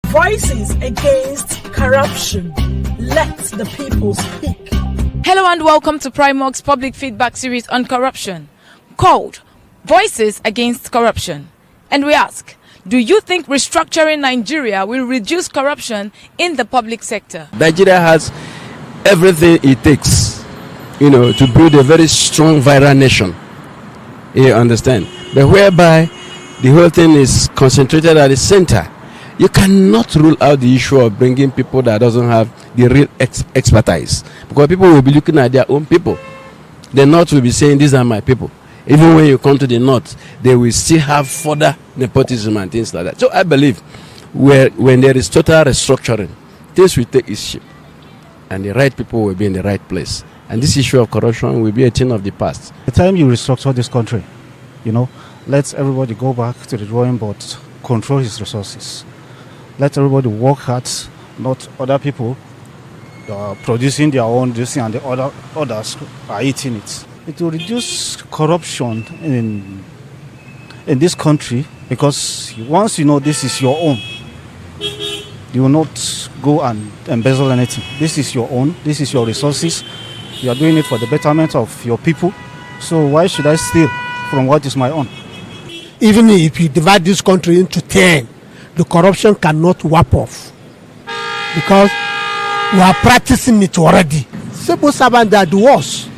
Voices against corruption. Let the people speak. Hello and welcome to Primork's public feedback series on corruption, called Voices Against Corruption. And we ask, do you think restructuring Nigeria will reduce corruption in the public sector? Nigeria has everything it takes, to build a very strong, vibrant nation. You understand? But whereby the whole thing is concentrated at the center, you cannot rule out the issue of bringing people that doesn't have the real expertise. Because people will be looking at their own people. The North will be saying, these are my people. Even when you come to the North, they will still have further nepotism and things like that. So I believe when there is total restructuring, things will take its shape. And the right people will be in the right place. And this issue of corruption will be a thing of the past. The time you restructure this country, let everybody go back to the drawing board, control his resources. Let everybody work hard, not other people producing their own this and the others are eating it. It will reduce corruption in this country, because once you know this is your own, you will not go and embezzle anything. This is your own, this is your resources. You are doing it for the betterment of your people. So why should I steal from what is my own? Even if you divide this country into 10, the corruption cannot wipe off, because we are practicing it already. Civil servants, they are the worst.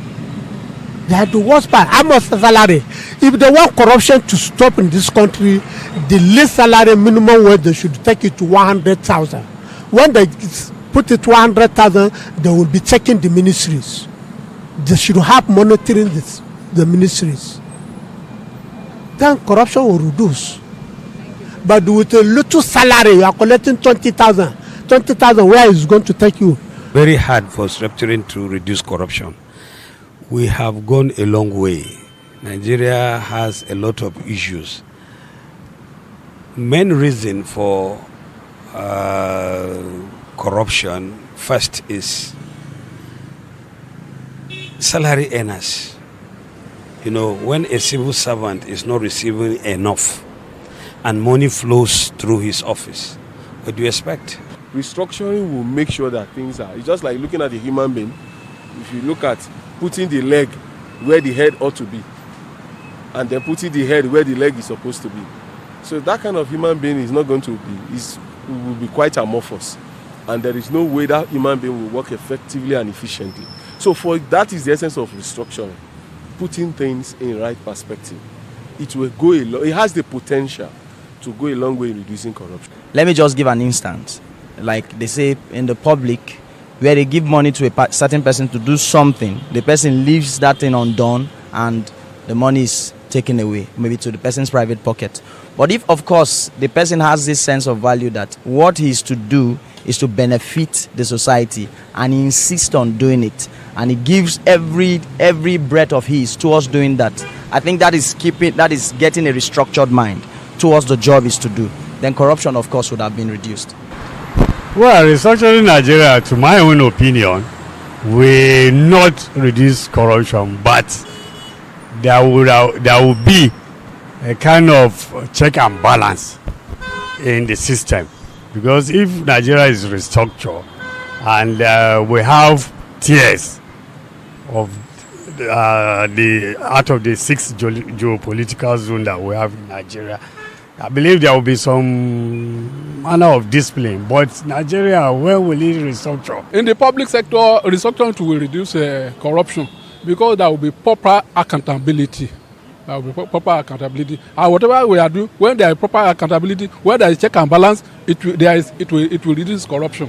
They are the worst part. How much salary? If they want corruption to stop in this country, the least salary minimum wage, they should take it to 100,000. When they put it to 100,000, they will be checking the ministries. They should have monitoring the ministries. Then corruption will reduce. But with a little salary, you are collecting 20,000. 20,000, where is it going to take you? Very hard for restructuring to reduce corruption. We have gone a long way. Nigeria has a lot of issues. Main reason for corruption first is salary earners. When a civil servant is not receiving enough and money flows through his office, what do you expect? Restructuring will make sure that things are, it's just like looking at a human being. If you look at putting the leg where the head ought to be, and then putting the head where the leg is supposed to be. So that kind of human being is not going to be, will be quite amorphous. And there is no way that human being will work effectively and efficiently. So that is the essence of restructuring. Putting things in right perspective. It will go it has the potential to go a long way in reducing corruption. Let me just give an instance. Like they say in the public, where they give money to a certain person to do something, the person leaves that thing undone and the money is taken away, maybe to the person's private pocket. But if, of course, the person has this sense of value that what he is to do is to benefit the society, and he insists on doing it, and he gives every breath of his towards doing that, I think that is getting a restructured mind towards the job is to do. Then corruption, of course, would have been reduced. Well, restructuring Nigeria, to my own opinion, will not reduce corruption, but there will be a kind of check and balance in the system. Because if Nigeria is restructured and we have tiers of out of the 6 geopolitical zones that we have in Nigeria, I believe there will be some manner of discipline. But Nigeria, where will it restructure? In the public sector, restructuring will reduce corruption, because there will be proper accountability. And whatever we are doing, when there is proper accountability, when there is check and balance, it will reduce corruption.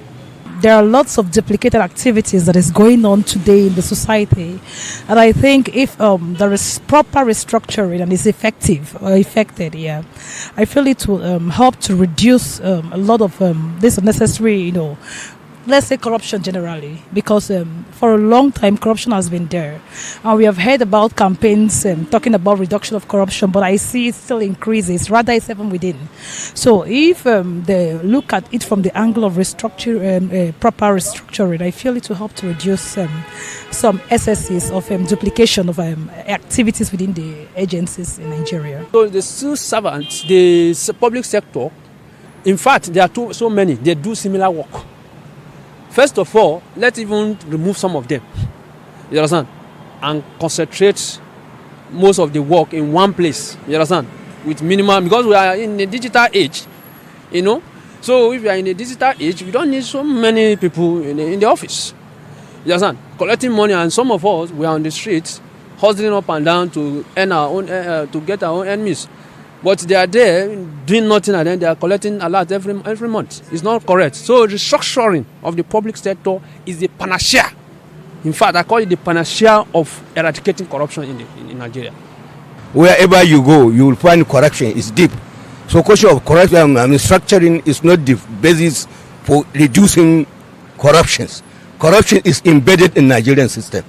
There are lots of duplicated activities that is going on today in the society, and I think if there is proper restructuring and is effective or effected, I feel it will help to reduce a lot of this unnecessary, let's say corruption generally, because for a long time corruption has been there, and we have heard about campaigns talking about reduction of corruption, but I see it still increases, rather it's even within. So if they look at it from the angle of proper restructuring, I feel it will help to reduce some excesses of duplication of activities within the agencies in Nigeria. So the civil servants, the public sector, In fact, there are so many. They do similar work. First of all, let's even remove some of them. You understand? And concentrate most of the work in one place. You understand? With minimum, because we are in a digital age, you know. So if we are in a digital age, we don't need so many people in the office. You understand? Collecting money, and some of us, we are on the streets, hustling up and down to earn our own, to get our own earnings. But they are there doing nothing, and then they are collecting a lot every month. It's not correct. So restructuring of the public sector is the panacea. In fact, I call it the panacea of eradicating corruption in Nigeria. Wherever you go, you will find corruption is deep. So question of corruption and restructuring is not the basis for reducing corruptions. Corruption is embedded in Nigerian system.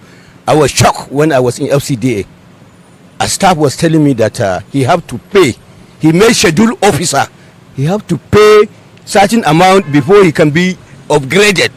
I was shocked when I was in FCDA. A staff was telling me that he have to pay. He made schedule officer. He have to pay certain amount before he can be upgraded.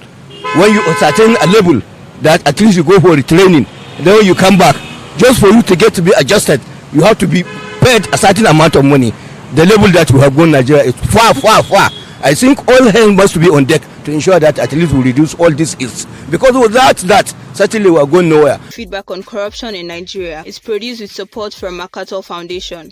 When you attain a level that at least you go for training, then when you come back, just for you to get to be adjusted, you have to be paid a certain amount of money. The level that we have gone Nigeria is far, far, far. I think all hands must be on deck to ensure that at least we reduce all this is. Because without that, certainly we are going nowhere. Feedback on corruption in Nigeria is produced with support from MacArthur Foundation.